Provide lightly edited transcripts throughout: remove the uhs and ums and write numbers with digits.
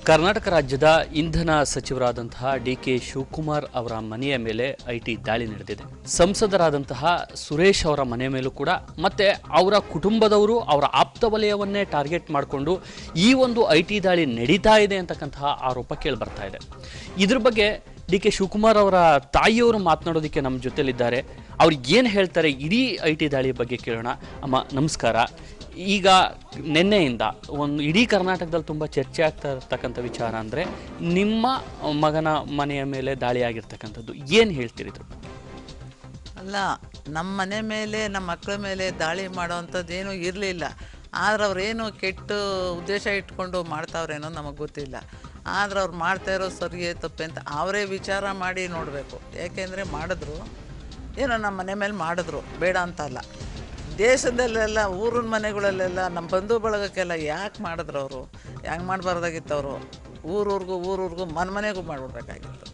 ಕರ್ನಾಟಕ ರಾಜ್ಯದ ಇಂಧನ ಸಚಿವರಾದಂತಹ ಡಿ.ಕೆ. ಶಿವಕುಮಾರ್ ಅವರ ಮನೆಯ ಮೇಲೆ ಐಟಿ ದಾಳಿ ನಡೆದಿದೆ. ಸಂಸದರಾದಂತಹ ಸುರೇಶ್ ಅವರ ಮನೆ ಮೇಲೂ ಕೂಡ ಮತ್ತೆ ಅವರ ಕುಟುಂಬದವರು ಅವರ ಆಪ್ತ ವಲಯವನ್ನೇ ಟಾರ್ಗೆಟ್ ಮಾಡಿಕೊಂಡು ಈ ಒಂದು ಐಟಿ ದಾಳಿ ನಡೀತಾ ಇದೆ ಅಂತಕ್ಕಂತಹ ಆರೋಪ ಕೇಳಿ ಬರ್ತಾ ಇದೆ. ಇದ್ರ ಬಗ್ಗೆ ಡಿ.ಕೆ. ಶಿವಕುಮಾರ್ ಅವರ ತಾಯಿಯವರು ಮಾತನಾಡೋದಕ್ಕೆ ನಮ್ಮ ಜೊತೆಲಿದ್ದಾರೆ. ಅವ್ರು ಏನು ಹೇಳ್ತಾರೆ ಇಡೀ ಐಟಿ ದಾಳಿ ಬಗ್ಗೆ ಕೇಳೋಣ. ಅಮ್ಮ ನಮಸ್ಕಾರ. ಈಗ ನಿನ್ನೆಯಿಂದ ಒಂದು ಇಡೀ ಕರ್ನಾಟಕದಲ್ಲಿ ತುಂಬ ಚರ್ಚೆ ಆಗ್ತಾ ಇರ್ತಕ್ಕಂಥ ವಿಚಾರ ಅಂದರೆ ನಿಮ್ಮ ಮಗನ ಮನೆಯ ಮೇಲೆ ದಾಳಿ ಆಗಿರ್ತಕ್ಕಂಥದ್ದು. ಏನು ಹೇಳ್ತಿರಿದ್ರು? ಅಲ್ಲ, ನಮ್ಮ ಮನೆ ಮೇಲೆ ನಮ್ಮ ಮಕ್ಕಳ ಮೇಲೆ ದಾಳಿ ಮಾಡೋವಂಥದ್ದು ಏನೂ ಇರಲಿಲ್ಲ. ಆದ್ರೆ ಅವ್ರೇನು ಕೆಟ್ಟ ಉದ್ದೇಶ ಇಟ್ಕೊಂಡು ಮಾಡ್ತಾವ್ರೇನೋ ನಮಗೆ ಗೊತ್ತಿಲ್ಲ. ಆದ್ರೆ ಅವ್ರು ಮಾಡ್ತಾ ಇರೋದು ಸರಿಯೇ ತಪ್ಪೆ ಅಂತ ಅವರೇ ವಿಚಾರ ಮಾಡಿ ನೋಡಬೇಕು. ಯಾಕೆಂದರೆ ಮಾಡಿದ್ರು, ಏನೋ ನಮ್ಮ ಮನೆ ಮೇಲೆ ಮಾಡಿದ್ರು, ಬೇಡ ಅಂತಲ್ಲ. ದೇಶದಲ್ಲೆಲ್ಲ ಊರಿನ ಮನೆಗಳಲ್ಲೆಲ್ಲ ನಮ್ಮ ಬಂಧು ಬಳಗಕ್ಕೆಲ್ಲ ಯಾಕೆ ಮಾಡಿದ್ರು ಅವರು? ಹೆಂಗೆ ಮಾಡಬಾರ್ದಾಗಿತ್ತು ಅವರು? ಊರೂರಿಗೂ ಮನೆಗೂ ಮಾಡಿಬಿಡ್ಬೇಕಾಗಿತ್ತು.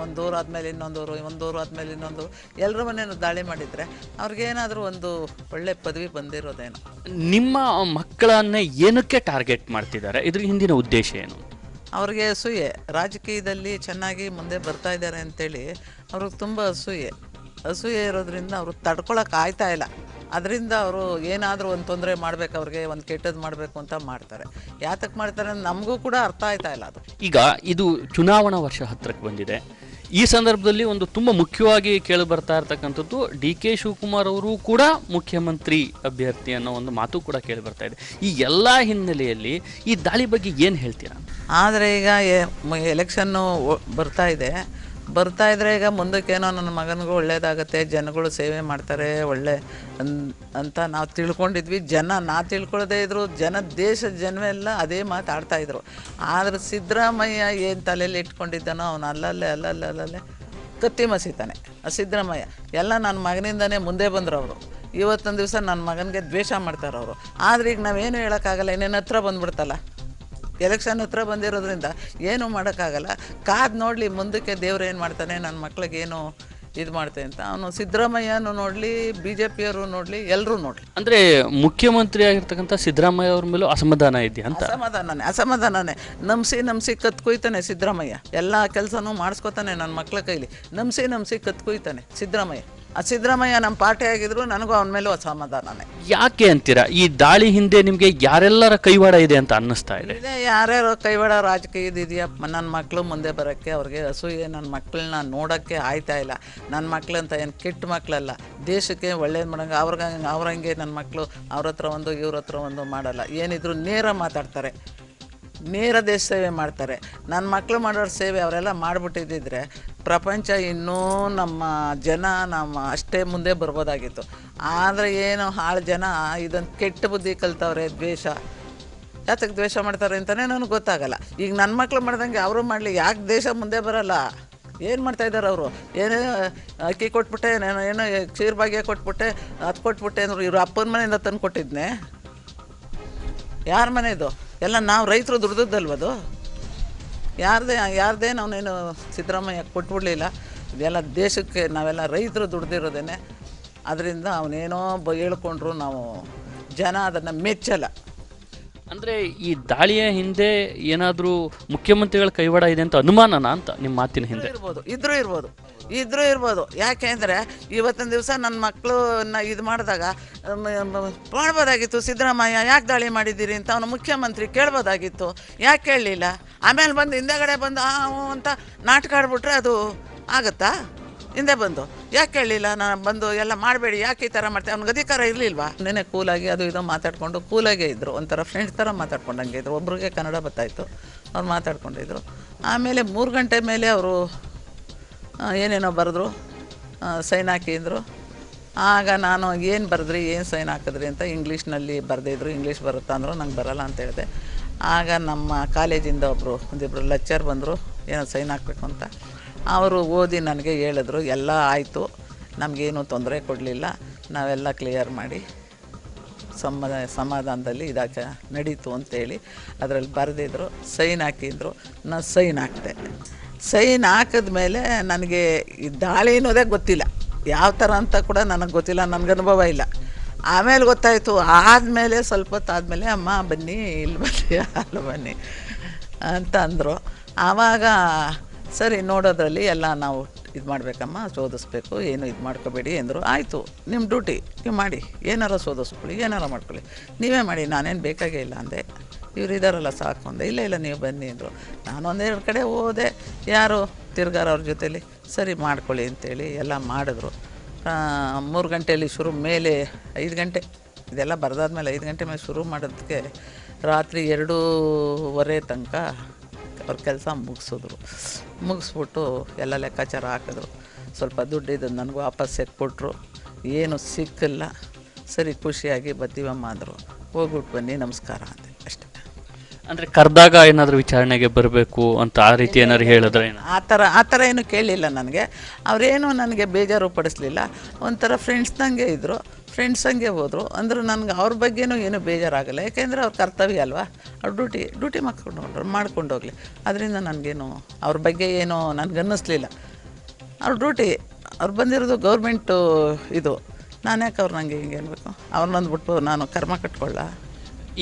ಒಂದು ಊರು ಆದಮೇಲೆ ಇನ್ನೊಂದೂರು, ಒಂದೂರು ಆದಮೇಲೆ ಇನ್ನೊಂದು, ಎಲ್ಲರ ಮನೇನು ದಾಳಿ ಮಾಡಿದರೆ ಅವ್ರಿಗೇನಾದರೂ ಒಂದು ಒಳ್ಳೆ ಪದವಿ ಬಂದಿರೋದೇನು? ನಿಮ್ಮ ಮಕ್ಕಳನ್ನೇ ಏನಕ್ಕೆ ಟಾರ್ಗೆಟ್ ಮಾಡ್ತಿದ್ದಾರೆ? ಇದ್ರ ಹಿಂದಿನ ಉದ್ದೇಶ ಏನು? ಅವ್ರಿಗೆ ಅಸೂಯೆ. ರಾಜಕೀಯದಲ್ಲಿ ಚೆನ್ನಾಗಿ ಮುಂದೆ ಬರ್ತಾ ಇದ್ದಾರೆ ಅಂತೇಳಿ ಅವ್ರಿಗೆ ತುಂಬ ಅಸೂಯೆ ಇರೋದ್ರಿಂದ ಅವರು ತಡ್ಕೊಳಕ್ಕೆ ಆಗ್ತಾ ಇಲ್ಲ. ಅದರಿಂದ ಅವರು ಏನಾದರೂ ಒಂದು ತೊಂದರೆ ಮಾಡಬೇಕು, ಅವ್ರಿಗೆ ಒಂದು ಕೆಟ್ಟದ್ದು ಮಾಡಬೇಕು ಅಂತ ಮಾಡ್ತಾರೆ. ಯಾತಕ್ಕೆ ಮಾಡ್ತಾರೆ ಅಂತ ನಮಗೂ ಕೂಡ ಅರ್ಥ ಆಯ್ತಾ ಇಲ್ಲ ಅದು. ಈಗ ಇದು ಚುನಾವಣಾ ವರ್ಷ ಹತ್ತಿರಕ್ಕೆ ಬಂದಿದೆ. ಈ ಸಂದರ್ಭದಲ್ಲಿ ಒಂದು ತುಂಬ ಮುಖ್ಯವಾಗಿ ಕೇಳಿ ಬರ್ತಾ ಇರ್ತಕ್ಕಂಥದ್ದು ಡಿ.ಕೆ. ಶಿವಕುಮಾರ್ ಅವರು ಕೂಡ ಮುಖ್ಯಮಂತ್ರಿ ಅಭ್ಯರ್ಥಿ ಅನ್ನೋ ಒಂದು ಮಾತು ಕೂಡ ಕೇಳಿ ಬರ್ತಾ ಇದೆ. ಈ ಎಲ್ಲ ಹಿನ್ನೆಲೆಯಲ್ಲಿ ಈ ದಾಳಿ ಬಗ್ಗೆ ಏನು ಹೇಳ್ತೀರಾ? ಆದರೆ ಈಗ ಎಲೆಕ್ಷನ್ನು ಬರ್ತಾ ಇದ್ರೆ ಈಗ ಮುಂದಕ್ಕೇನೋ ನನ್ನ ಮಗನಿಗೂ ಒಳ್ಳೇದಾಗತ್ತೆ, ಜನಗಳು ಸೇವೆ ಮಾಡ್ತಾರೆ ಒಳ್ಳೆ ಅಂತ ನಾವು ತಿಳ್ಕೊಂಡಿದ್ವಿ. ನಾ ತಿಳ್ಕೊಳ್ಳೋದೇ ಇದ್ರು, ದೇಶದ ಜನವೆಲ್ಲ ಅದೇ ಮಾತಾಡ್ತಾಯಿದ್ರು. ಆದರೆ ಸಿದ್ದರಾಮಯ್ಯ ಏನು ತಲೆಯಲ್ಲಿ ಇಟ್ಕೊಂಡಿದ್ದಾನೋ ಅವನು ಅಲ್ಲಲ್ಲೇ ಕತ್ತಿ ಮಸೀತಾನೆ. ಸಿದ್ದರಾಮಯ್ಯ ಎಲ್ಲ ನನ್ನ ಮಗನಿಂದನೇ ಮುಂದೆ ಬಂದರು ಅವರು. ಇವತ್ತೊಂದು ದಿವಸ ನನ್ನ ಮಗನಿಗೆ ದ್ವೇಷ ಮಾಡ್ತಾರೆ ಅವರು. ಆದರೆ ಈಗ ನಾವೇನು ಹೇಳೋಕ್ಕಾಗಲ್ಲ, ಇನ್ನೇನು ಹತ್ರ ಬಂದ್ಬಿಡ್ತಲ್ಲ. ಎಲೆಕ್ಷನ್ ಹತ್ರ ಬಂದಿರೋದ್ರಿಂದ ಏನೂ ಮಾಡೋಕ್ಕಾಗಲ್ಲ. ಕಾದು ನೋಡಲಿ ಮುಂದಕ್ಕೆ ದೇವ್ರು ಏನು ಮಾಡ್ತಾನೆ, ನನ್ನ ಮಕ್ಳಿಗೇನು ಇದು ಮಾಡ್ತಾನೆ ಅಂತ. ಅವನು ಸಿದ್ದರಾಮಯ್ಯನೂ ನೋಡಲಿ, BJPಯವರು ನೋಡಲಿ, ಎಲ್ಲರೂ ನೋಡಲಿ. ಅಂದರೆ ಮುಖ್ಯಮಂತ್ರಿ ಆಗಿರ್ತಕ್ಕಂಥ ಸಿದ್ದರಾಮಯ್ಯ ಅವ್ರ ಮೇಲೂ ಅಸಮಾಧಾನ ಇದೆಯಾ ಅಂತ? ಅಸಮಾಧಾನನೇ. ನಂಬಿಸಿ ಕತ್ಕೊಯ್ತಾನೆ ಸಿದ್ದರಾಮಯ್ಯ. ಎಲ್ಲ ಕೆಲಸನೂ ಮಾಡಿಸ್ಕೊತಾನೆ ನನ್ನ ಮಕ್ಳ ಕೈಲಿ. ನಂಬಿಸಿ ಕತ್ಕೊಯ್ತಾನೆ ಸಿದ್ದರಾಮಯ್ಯ. ಆ ಸಿದ್ದರಾಮಯ್ಯ ನಮ್ಮ ಪಾರ್ಟಿ ಆಗಿದ್ರು ನನಗೂ ಅವನ ಮೇಲೂ ಅಸಮಾಧಾನನೇ. ಯಾಕೆ ಅಂತೀರಾ? ಈ ದಾಳಿ ಹಿಂದೆ ನಿಮಗೆ ಯಾರೆಲ್ಲರ ಕೈವಾಡ ಇದೆ ಅಂತ ಅನ್ನಿಸ್ತಾ ಇದೆ? ಯಾರ್ಯಾರೋ ಕೈವಾಡ ರಾಜಕೀಯದ ಇದೆಯಾ? ನನ್ನ ಮಕ್ಕಳು ಮುಂದೆ ಬರೋಕ್ಕೆ ಅವ್ರಿಗೆ ಅಸೂಯೆ. ನನ್ನ ಮಕ್ಕಳನ್ನ ನೋಡೋಕ್ಕೆ ಆಯ್ತಾ ಇಲ್ಲ. ನನ್ನ ಮಕ್ಕಳಂತ ಏನು ಕೆಟ್ಟ ಮಕ್ಕಳಲ್ಲ, ದೇಶಕ್ಕೆ ಒಳ್ಳೇದು ಮಾಡೋಂಗೆ ಅವ್ರಂಗೆ ನನ್ನ ಮಕ್ಕಳು ಅವ್ರ ಹತ್ರ ಒಂದು ಇವ್ರ ಹತ್ರ ಒಂದು ಮಾಡಲ್ಲ. ಏನಿದ್ರು ನೇರ ಮಾತಾಡ್ತಾರೆ, ನೇರ ದೇಶ ಸೇವೆ ಮಾಡ್ತಾರೆ. ನನ್ನ ಮಕ್ಕಳು ಮಾಡೋರ ಸೇವೆ ಅವರೆಲ್ಲ ಮಾಡಿಬಿಟ್ಟಿದ್ದಿದ್ರೆ ಪ್ರಪಂಚ ಇನ್ನೂ ನಮ್ಮ ಅಷ್ಟೇ ಮುಂದೆ ಬರ್ಬೋದಾಗಿತ್ತು. ಆದರೆ ಏನು ಹಾಳು ಜನ ಇದನ್ನು ಕೆಟ್ಟ ಬುದ್ಧಿ ಕಲ್ತವ್ರೆ. ಯಾತಕ್ಕೆ ದ್ವೇಷ ಮಾಡ್ತಾರೆ ಅಂತಲೇ ನನಗೆ ಗೊತ್ತಾಗಲ್ಲ. ಈಗ ನನ್ನ ಮಕ್ಕಳು ಮಾಡ್ದಂಗೆ ಅವರು ಮಾಡಲಿ, ಯಾಕೆ ದೇಶ ಮುಂದೆ ಬರೋಲ್ಲ? ಏನು ಮಾಡ್ತಾಯಿದ್ದಾರೆ ಅವರು? ಏನೇ ಅಕ್ಕಿ ಕೊಟ್ಬಿಟ್ಟೆ, ಏನೋ ಕ್ಷೀರ್ ಭಾಗ್ಯ ಕೊಟ್ಬಿಟ್ಟೆ, ಅದು ಕೊಟ್ಬಿಟ್ಟೆ ಅಂದರು. ಇವರು ಅಪ್ಪನ ಮನೆಯಿಂದ ತಂದು ಕೊಟ್ಟಿದ್ನೆ. ಯಾರ ಮನೆಯದು? ಎಲ್ಲ ನಾವು ರೈತರು ದುಡ್ದದ್ದಲ್ವದು? ಯಾರದೇ ನಾವೇನು ಸಿದ್ದರಾಮಯ್ಯ ಕೊಟ್ಬಿಡ್ಲಿಲ್ಲ. ಇದೆಲ್ಲ ದೇಶಕ್ಕೆ ನಾವೆಲ್ಲ ರೈತರು ದುಡ್ದಿರೋದೇನೆ. ಅದರಿಂದ ಅವನೇನೋ ಹೇಳ್ಕೊಂಡ್ರು ನಾವು ಜನ ಅದನ್ನು ಮೆಚ್ಚಲ್ಲ. ಅಂದರೆ ಈ ದಾಳಿಯ ಹಿಂದೆ ಏನಾದರೂ ಮುಖ್ಯಮಂತ್ರಿಗಳ ಕೈವಾಡ ಇದೆ ಅಂತ ಅನುಮಾನನಾ ಅಂತ ನಿಮ್ಮ ಮಾತಿನ ಹಿಂದೆ? ಇದ್ರೂ ಇರ್ಬೋದು. ಯಾಕೆ ಅಂದರೆ ಇವತ್ತಿನ ದಿವಸ ನನ್ನ ಮಕ್ಕಳನ್ನ ಇದು ಮಾಡಿದಾಗ ಮಾಡ್ಬೋದಾಗಿತ್ತು. ಸಿದ್ದರಾಮಯ್ಯ ಯಾಕೆ ದಾಳಿ ಮಾಡಿದ್ದೀರಿ ಅಂತ ಅವನು ಮುಖ್ಯಮಂತ್ರಿ ಕೇಳ್ಬೋದಾಗಿತ್ತು. ಯಾಕೆ ಕೇಳಲಿಲ್ಲ? ಆಮೇಲೆ ಬಂದು ಹಿಂದೆಗಡೆ ಬಂದು ಅಂತ ನಾಟಕ ಆಡ್ಬಿಟ್ರೆ ಅದು ಆಗುತ್ತಾ? ಹಿಂದೆ ಬಂದು ಯಾಕೆ ಕೇಳಲಿಲ್ಲ? ನಾನು ಬಂದು ಎಲ್ಲ ಮಾಡಬೇಡಿ, ಯಾಕೆ ಈ ಥರ ಮಾಡ್ತೇವೆ? ಅವ್ನಿಗೆ ಅಧಿಕಾರ ಇರಲಿಲ್ವಾ? ನೆನೆ ಕೂಲಾಗಿ ಅದು ಇದು ಮಾತಾಡಿಕೊಂಡು ಕೂಲಾಗೇ ಇದ್ದರು. ಒಂಥರ ಫ್ರೆಂಡ್ಸ್ ಥರ ಮಾತಾಡ್ಕೊಂಡಂಗೆ ಇದ್ರು. ಒಬ್ರಿಗೆ ಕನ್ನಡ ಬರ್ತಾಯಿತ್ತು, ಅವ್ರು ಮಾತಾಡ್ಕೊಂಡಿದ್ರು. ಆಮೇಲೆ 3 ಗಂಟೆ ಮೇಲೆ ಅವರು ಏನೇನೋ ಬರೆದ್ರು, ಸೈನ್ ಹಾಕಿದ್ರು. ಆಗ ನಾನು ಏನು ಬರೆದ್ರಿ, ಏನು ಸೈನ್ ಹಾಕಿದ್ರಿ ಅಂತ ಇಂಗ್ಲೀಷ್ನಲ್ಲಿ ಬರೆದಿದ್ರು. ಇಂಗ್ಲೀಷ್ ಬರುತ್ತಾ ಅಂದರು. ನಂಗೆ ಬರೋಲ್ಲ ಅಂತ ಹೇಳಿದೆ. ಆಗ ನಮ್ಮ ಕಾಲೇಜಿಂದ ಒಂದಿಬ್ಬರು ಲೆಕ್ಚರ್ ಬಂದರು, ಏನೋ ಸೈನ್ ಹಾಕಬೇಕು ಅಂತ. ಅವರು ಓದಿ ನನಗೆ ಹೇಳಿದ್ರು, ಎಲ್ಲ ಆಯಿತು, ನಮಗೇನು ತೊಂದರೆ ಕೊಡಲಿಲ್ಲ, ನಾವೆಲ್ಲ ಕ್ಲಿಯರ್ ಮಾಡಿ ಸಮಾಧಾನದಲ್ಲಿ ಇದಕ್ಕೆ ನಡೀತು ಅಂತೇಳಿ ಅದರಲ್ಲಿ ಬರೆದಿದ್ರು. ಸೈನ್ ಹಾಕಿದ್ರು. ನಾನು ಸೈನ್ ಹಾಕಿದೆ. ಸೈನ್ ಹಾಕಿದ್ಮೇಲೆ ನನಗೆ ಈ ದಾಳಿ ಅನ್ನೋದೇ ಗೊತ್ತಿಲ್ಲ, ಯಾವ ಥರ ಅಂತ ಕೂಡ ನನಗೆ ಗೊತ್ತಿಲ್ಲ, ನನಗೆ ಅನುಭವ ಇಲ್ಲ. ಆಮೇಲೆ ಗೊತ್ತಾಯಿತು. ಆದಮೇಲೆ ಸ್ವಲ್ಪ ಹೊತ್ತಾದಮೇಲೆ ಅಮ್ಮ ಬನ್ನಿ ಇಲ್ಲಿ ಬನ್ನಿ ಅಲ್ಲಿ ಬನ್ನಿ ಅಂತ ಅಂದರು. ಆವಾಗ ಸರಿ ನೋಡೋದ್ರಲ್ಲಿ ಎಲ್ಲ ನಾವು ಇದು ಮಾಡಬೇಕಮ್ಮ, ಶೋಧಿಸ್ಬೇಕು, ಏನು ಇದು ಮಾಡ್ಕೋಬೇಡಿ ಅಂದರು. ಆಯಿತು, ನಿಮ್ಮ ಡ್ಯೂಟಿ ನೀವು ಮಾಡಿ, ಏನಾರ ಶೋಧಿಸ್ಕೊಳ್ಳಿ, ಏನಾರ ಮಾಡ್ಕೊಳ್ಳಿ, ನೀವೇ ಮಾಡಿ, ನಾನೇನು ಬೇಕಾಗೇ ಇಲ್ಲ ಅಂದೆ. ಇವ್ರು ಇದ್ದಾರಲ್ಲ ಸಾಕು ಅಂದೆ. ಇಲ್ಲ ನೀವು ಬನ್ನಿ ಅಂದರು. ನಾನು ಒಂದೆರಡು ಕಡೆ ಹೋದೆ, ಯಾರು ತಿರ್ಗಾರ ಅವ್ರ ಜೊತೇಲಿ, ಸರಿ ಮಾಡ್ಕೊಳ್ಳಿ ಅಂತೇಳಿ ಎಲ್ಲ ಮಾಡಿದ್ರು. 3 ಗಂಟೆಯಲ್ಲಿ ಶುರು, ಮೇಲೆ 5 ಗಂಟೆ, ಇದೆಲ್ಲ ಬರೆದಾದ್ಮೇಲೆ 5 ಗಂಟೆ ಮೇಲೆ ಶುರು ಮಾಡೋದಕ್ಕೆ ರಾತ್ರಿ 2:30 ತನಕ ಅವ್ರ ಕೆಲಸ ಮುಗಿಸ್ಬಿಟ್ಟು ಎಲ್ಲ ಲೆಕ್ಕಾಚಾರ ಹಾಕಿದ್ರು. ಸ್ವಲ್ಪ ದುಡ್ಡಿದ್ದು ನನಗೆ ವಾಪಸ್ ಕೊಟ್ಟರು. ಏನು ಸಿಕ್ಕಿಲ್ಲ. ಸರಿ ಖುಷಿಯಾಗಿ ಬರ್ತೀವಮ್ಮ ಅಂದರು. ಹೋಗ್ಬಿಟ್ಟು ಬನ್ನಿ, ನಮಸ್ಕಾರ ಅಂದೆ ಅಷ್ಟೇ. ಅಂದರೆ ಕರೆದಾಗ ಏನಾದರೂ ವಿಚಾರಣೆಗೆ ಬರಬೇಕು ಅಂತ ಆ ರೀತಿ ಏನಾದ್ರು ಹೇಳಿದ್ರೆ? ಆ ಥರ ಏನು ಕೇಳಲಿಲ್ಲ ನನಗೆ. ಅವರೇನು ನನಗೆ ಬೇಜಾರು ಪಡಿಸ್ಲಿಲ್ಲ. ಒಂಥರ ಫ್ರೆಂಡ್ಸ್ದಂಗೆ ಇದ್ದರು, ಫ್ರೆಂಡ್ಸಂಗೆ ಹೋದರು. ಅಂದರೂ ನನಗೆ ಅವ್ರ ಬಗ್ಗೆನೂ ಏನೂ ಬೇಜಾರಾಗಲ್ಲ. ಯಾಕೆಂದರೆ ಅವ್ರ ಕರ್ತವ್ಯ ಅಲ್ವಾ, ಅವ್ರ ಡ್ಯೂಟಿ ಮಾಡ್ಕೊಂಡು ಹೋಗಲಿ. ಅದರಿಂದ ನನಗೇನು ಅವ್ರ ಬಗ್ಗೆ ಏನೂ ನನಗನ್ನಿಸ್ಲಿಲ್ಲ. ಅವ್ರ ಡ್ಯೂಟಿ, ಅವ್ರು ಬಂದಿರೋದು ಗೌರ್ಮೆಂಟು ಇದು, ನಾನು ಯಾಕೆ ಅವ್ರು ನನಗೆ ಹಿಂಗೆ ಅನ್ಬೇಕು? ಅವ್ರನ್ನೊಂದು ಬಿಟ್ಟು ನಾನು ಕರ್ಮ ಕಟ್ಕೊಳ್ಳ.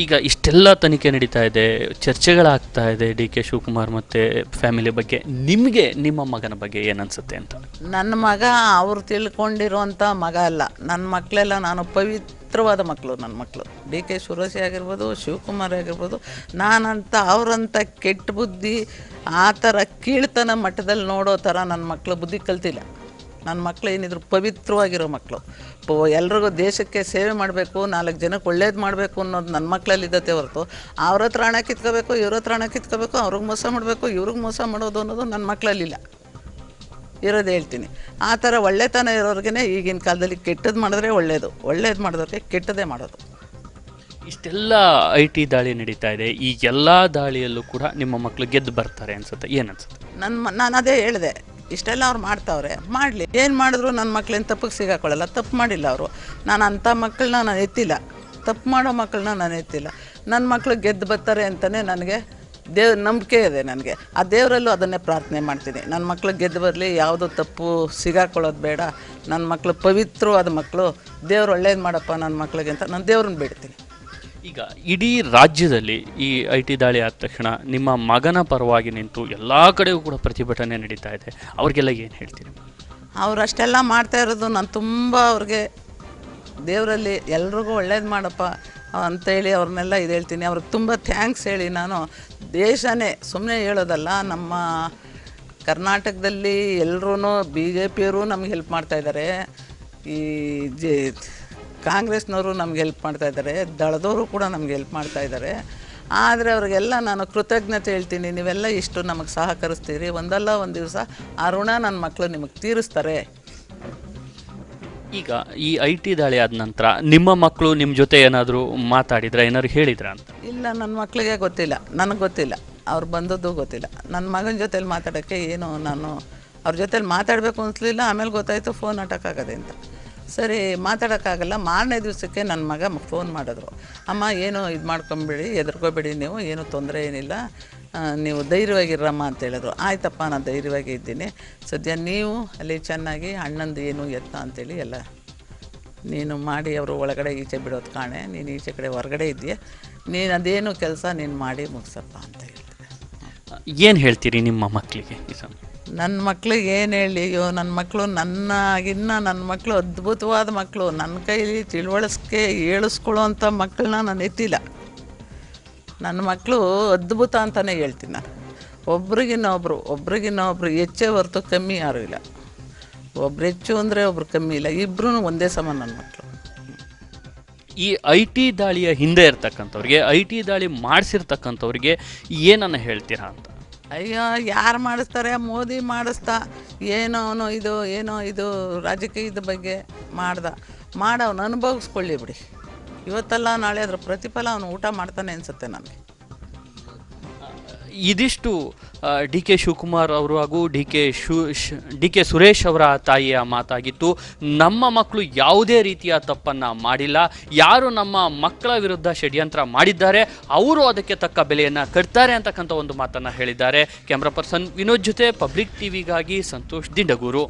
ಈಗ ಇಷ್ಟೆಲ್ಲ ತನಿಖೆ ನಡೀತಾ ಇದೆ, ಚರ್ಚೆಗಳಾಗ್ತಾ ಇದೆ ಡಿ ಕೆ ಶಿವಕುಮಾರ್ ಮತ್ತು ಫ್ಯಾಮಿಲಿ ಬಗ್ಗೆ. ನಿಮಗೆ ನಿಮ್ಮ ಮಗನ ಬಗ್ಗೆ ಏನನ್ಸುತ್ತೆ ಅಂತ? ನನ್ನ ಮಗ ಅವರು ತಿಳ್ಕೊಂಡಿರೋಂಥ ಮಗ ಅಲ್ಲ. ನನ್ನ ಮಕ್ಕಳೆಲ್ಲ ನಾನು ಪವಿತ್ರವಾದ ಮಕ್ಕಳು. ನನ್ನ ಮಕ್ಕಳು ಡಿ ಕೆ ಸುರೇಶ್ ಆಗಿರ್ಬೋದು, ಶಿವಕುಮಾರ್ ಆಗಿರ್ಬೋದು. ನಾನಂತ ಅವರಂಥ ಕೆಟ್ಟ ಬುದ್ಧಿ, ಆ ಥರ ಕೀಳ್ತನ ಮಟ್ಟದಲ್ಲಿ ನೋಡೋ ಥರ ನನ್ನ ಮಕ್ಕಳು ಬುದ್ಧಿ ಕಲ್ತಿಲ್ಲ. ನನ್ನ ಮಕ್ಕಳು ಏನಿದ್ರು ಪವಿತ್ರವಾಗಿರೋ ಮಕ್ಕಳು. ಎಲ್ರಿಗೂ ದೇಶಕ್ಕೆ ಸೇವೆ ಮಾಡಬೇಕು, 4 ಜನಕ್ಕೆ ಒಳ್ಳೇದು ಮಾಡಬೇಕು ಅನ್ನೋದು ನನ್ನ ಮಕ್ಕಳಲ್ಲಿ ಇದ್ದತೆ ಹೊರತು ಅವ್ರ ಹತ್ರ ಹಣ ಕಿತ್ಕೋಬೇಕು, ಇವ್ರ ಹತ್ರ ಹಣ ಕಿತ್ಕೋಬೇಕು, ಅವ್ರಿಗೆ ಮೋಸ ಮಾಡಬೇಕು, ಇವ್ರಿಗೆ ಮೋಸ ಮಾಡೋದು ಅನ್ನೋದು ನನ್ನ ಮಕ್ಕಳಲ್ಲಿಲ್ಲ. ಇರೋದು ಹೇಳ್ತೀನಿ. ಆ ಥರ ಒಳ್ಳೆತನ ಇರೋರಿಗೇ ಈಗಿನ ಕಾಲದಲ್ಲಿ ಕೆಟ್ಟದ್ದು ಮಾಡಿದ್ರೆ ಒಳ್ಳೇದು ಮಾಡಿದವ್ರಿಗೆ ಕೆಟ್ಟದೇ ಮಾಡೋದು. ಇಷ್ಟೆಲ್ಲ IT ದಾಳಿ ನಡೀತಾ ಇದೆ. ಈ ಎಲ್ಲ ದಾಳಿಯಲ್ಲೂ ಕೂಡ ನಿಮ್ಮ ಮಕ್ಕಳು ಗೆದ್ದು ಬರ್ತಾರೆ ಅನ್ಸುತ್ತೆ, ಏನನ್ಸುತ್ತೆ? ನಾನು ಅದೇ ಹೇಳಿದೆ, ಇಷ್ಟೆಲ್ಲ ಅವ್ರು ಮಾಡ್ತಾವ್ರೆ, ಮಾಡಲಿ. ಏನು ಮಾಡಿದ್ರು ನನ್ನ ಮಕ್ಳೇನು ತಪ್ಪಿಗೆ ಸಿಗಾಕೊಳ್ಳಲ್ಲ. ತಪ್ಪು ಮಾಡಿಲ್ಲ ಅವರು. ನಾನು ಅಂಥ ಮಕ್ಕಳನ್ನ ನಾನು ಎತ್ತಿಲ್ಲ, ತಪ್ಪು ಮಾಡೋ ಮಕ್ಕಳನ್ನ ನಾನು ಎತ್ತಿಲ್ಲ. ನನ್ನ ಮಕ್ಕಳು ಗೆದ್ದು ಬರ್ತಾರೆ ಅಂತಲೇ ನನಗೆ ನಂಬಿಕೆ ಇದೆ. ನನಗೆ ಆ ದೇವರಲ್ಲೂ ಅದನ್ನೇ ಪ್ರಾರ್ಥನೆ ಮಾಡ್ತೀನಿ, ನನ್ನ ಮಕ್ಳು ಗೆದ್ದು ಬರಲಿ, ಯಾವುದೋ ತಪ್ಪು ಸಿಗಾಕೊಳ್ಳೋದು ಬೇಡ, ನನ್ನ ಮಕ್ಕಳು ಪವಿತ್ರವಾದ ಮಕ್ಕಳು, ದೇವ್ರು ಒಳ್ಳೇದು ಮಾಡಪ್ಪ ನನ್ನ ಮಕ್ಳಿಗೆ ಅಂತ ನಾನು ದೇವ್ರನ್ನ ಬೇಡ್ತೀನಿ. ಈಗ ಇಡೀ ರಾಜ್ಯದಲ್ಲಿ ಈ IT ದಾಳಿ ಆದ ತಕ್ಷಣ ನಿಮ್ಮ ಮಗನ ಪರವಾಗಿ ನಿಂತು ಎಲ್ಲ ಕಡೆಗೂ ಕೂಡ ಪ್ರತಿಭಟನೆ ನಡೀತಾ ಇದೆ. ಅವ್ರಿಗೆಲ್ಲ ಏನು ಹೇಳ್ತೀರಿ? ಅವ್ರು ಅಷ್ಟೆಲ್ಲ ಮಾಡ್ತಾ ಇರೋದು ನಾನು ತುಂಬ ಅವ್ರಿಗೆ ದೇವರಲ್ಲಿ ಎಲ್ರಿಗೂ ಒಳ್ಳೇದು ಮಾಡಪ್ಪ ಅಂತೇಳಿ ಅವ್ರನ್ನೆಲ್ಲ ಇದು ಹೇಳ್ತೀನಿ. ಅವ್ರಿಗೆ ತುಂಬ ಥ್ಯಾಂಕ್ಸ್ ಹೇಳಿ ನಾನು ದೇಶನೇ ಸುಮ್ಮನೆ ಹೇಳೋದಲ್ಲ, ನಮ್ಮ ಕರ್ನಾಟಕದಲ್ಲಿ ಎಲ್ಲರೂ BJPಯವರು ನಮ್ಗೆ ಹೆಲ್ಪ್ ಮಾಡ್ತಾಯಿದ್ದಾರೆ, ಈ ಕಾಂಗ್ರೆಸ್ನವರು ನಮ್ಗೆ ಹೆಲ್ಪ್ ಮಾಡ್ತಾಯಿದ್ದಾರೆ, ದಳದವರು ಕೂಡ ನಮ್ಗೆ ಹೆಲ್ಪ್ ಮಾಡ್ತಾಯಿದ್ದಾರೆ. ಆದರೆ ಅವ್ರಿಗೆಲ್ಲ ನಾನು ಕೃತಜ್ಞತೆ ಹೇಳ್ತೀನಿ. ನೀವೆಲ್ಲ ಇಷ್ಟು ನಮಗೆ ಸಹಕರಿಸ್ತೀರಿ, ಒಂದಲ್ಲ ಒಂದು ದಿವಸ ಆ ಋಣ ನನ್ನ ಮಕ್ಕಳು ನಿಮಗೆ ತೀರಿಸ್ತಾರೆ. ಈಗ ಈ IT ದಾಳಿ ಆದ ನಂತರ ನಿಮ್ಮ ಮಕ್ಕಳು ನಿಮ್ಮ ಜೊತೆ ಏನಾದರೂ ಮಾತಾಡಿದ್ರೆ, ಏನಾದ್ರು ಹೇಳಿದ್ರ ಅಂತ? ಇಲ್ಲ, ನನ್ನ ಮಕ್ಕಳಿಗೆ ಗೊತ್ತಿಲ್ಲ, ನನಗೆ ಗೊತ್ತಿಲ್ಲ, ಅವ್ರು ಬಂದದ್ದು ಗೊತ್ತಿಲ್ಲ. ನನ್ನ ಮಗನ ಜೊತೇಲಿ ಮಾತಾಡೋಕ್ಕೆ ಏನು ನಾನು ಅವ್ರ ಜೊತೇಲಿ ಮಾತಾಡಬೇಕು ಅನಿಸ್ಲಿಲ್ಲ. ಆಮೇಲೆ ಗೊತ್ತಾಯಿತು ಫೋನ್ ಅಟಕ್ ಆಗದೆ ಅಂತ. ಸರಿ ಮಾತಾಡೋಕ್ಕಾಗಲ್ಲ. ಮಾರನೇ ದಿವಸಕ್ಕೆ ನನ್ನ ಮಗ ಫೋನ್ ಮಾಡಿದ್ರು, ಅಮ್ಮ ಏನು ಇದು ಮಾಡ್ಕೊಂಬಿಡಿ, ಹೆದರ್ಕೋಬೇಡಿ, ನೀವು ಏನು ತೊಂದರೆ ಏನಿಲ್ಲ, ನೀವು ಧೈರ್ಯವಾಗಿರಮ್ಮ ಅಂತ ಹೇಳಿದ್ರು. ಆಯ್ತಪ್ಪ, ನಾನು ಧೈರ್ಯವಾಗಿ ಇದ್ದೀನಿ. ಸದ್ಯ ನೀವು ಅಲ್ಲಿ ಚೆನ್ನಾಗಿ ಅಣ್ಣಂದು ಏನು ಎತ್ತ ಅಂತೇಳಿ ಎಲ್ಲ ನೀನು ಮಾಡಿ, ಅವರು ಒಳಗಡೆ ಈಚೆ ಬಿಡೋದು ಕಾಣೆ, ನೀನು ಈಚೆ ಕಡೆ ಹೊರಗಡೆ ಇದೆಯಾ, ನೀನು ಅದೇನು ಕೆಲಸ ನೀನು ಮಾಡಿ ಮುಗಿಸಪ್ಪ ಅಂತ ಹೇಳ್ತಾರೆ. ಏನು ಹೇಳ್ತೀರಿ ನಿಮ್ಮ ಮಕ್ಕಳಿಗೆ ಈ ಸಮಯ? ನನ್ನ ಮಕ್ಳಿಗೆ ಏನು ಹೇಳಿ, ಅಯ್ಯೋ ನನ್ನ ಮಕ್ಕಳು ನನ್ನ ಮಕ್ಕಳು ಅದ್ಭುತವಾದ ಮಕ್ಕಳು. ನನ್ನ ಕೈಲಿ ತಿಳುವಳಿಸ್ಕೆ ಹೇಳಿಸ್ಕೊಳ್ಳೋವಂಥ ಮಕ್ಕಳನ್ನ ನಾನು ಎತ್ತಿಲ್ಲ. ನನ್ನ ಮಕ್ಕಳು ಅದ್ಭುತ ಅಂತಲೇ ಹೇಳ್ತೀನಿ ನಾನು. ಒಬ್ರಿಗಿನ್ನೊಬ್ರು ಹೆಚ್ಚೇ ಹೊರತು ಕಮ್ಮಿ ಯಾರೂ ಇಲ್ಲ. ಒಬ್ರು ಹೆಚ್ಚು ಅಂದರೆ ಒಬ್ರು ಕಮ್ಮಿ ಇಲ್ಲ, ಇಬ್ಬರೂ ಒಂದೇ ಸಮ ನನ್ನ ಮಕ್ಕಳು. ಈ IT ದಾಳಿಯ ಹಿಂದೆ ಇರ್ತಕ್ಕಂಥವ್ರಿಗೆ, IT ದಾಳಿ ಮಾಡಿಸಿರ್ತಕ್ಕಂಥವ್ರಿಗೆ ಏನನ್ನು ಹೇಳ್ತೀರಾ ಅಂತ? ಅಯ್ಯೋ, ಯಾರು ಮಾಡಿಸ್ತಾರೆ? ಮೋದಿ ಮಾಡಿಸ್ತಾ, ಏನೋ ಇದು ರಾಜಕೀಯದ ಬಗ್ಗೆ ಮಾಡವನು ಅನುಭವಿಸ್ಕೊಳ್ಳಿ ಬಿಡಿ. ಇವತ್ತಲ್ಲ ನಾಳೆ ಅದ್ರ ಪ್ರತಿಫಲ ಅವನು ಊಟ ಮಾಡ್ತಾನೆ ಅನಿಸುತ್ತೆ ನನಗೆ. ಇದಿಷ್ಟು ಡಿ ಕೆ ಶಿವಕುಮಾರ್ ಅವರು ಹಾಗೂ ಡಿ ಕೆ ಸುರೇಶ್ ಅವರ ತಾಯಿಯ ಮಾತಾಗಿತ್ತು. ನಮ್ಮ ಮಕ್ಕಳು ಯಾವುದೇ ರೀತಿಯ ತಪ್ಪನ್ನು ಮಾಡಿಲ್ಲ. ಯಾರು ನಮ್ಮ ಮಕ್ಕಳ ವಿರುದ್ಧ ಷಡ್ಯಂತ್ರ ಮಾಡಿದ್ದಾರೆ ಅವರು ಅದಕ್ಕೆ ತಕ್ಕ ಬೆಲೆಯನ್ನು ಕಟ್ತಾರೆ ಅಂತಕ್ಕಂಥ ಒಂದು ಮಾತನ್ನು ಹೇಳಿದ್ದಾರೆ. ಕ್ಯಾಮ್ರಾ ಪರ್ಸನ್ ವಿನೋದ್ ಜೊತೆ ಪಬ್ಲಿಕ್ ಟಿವಿಗಾಗಿ ಸಂತೋಷ್ ದಿಂಡಗೂರು.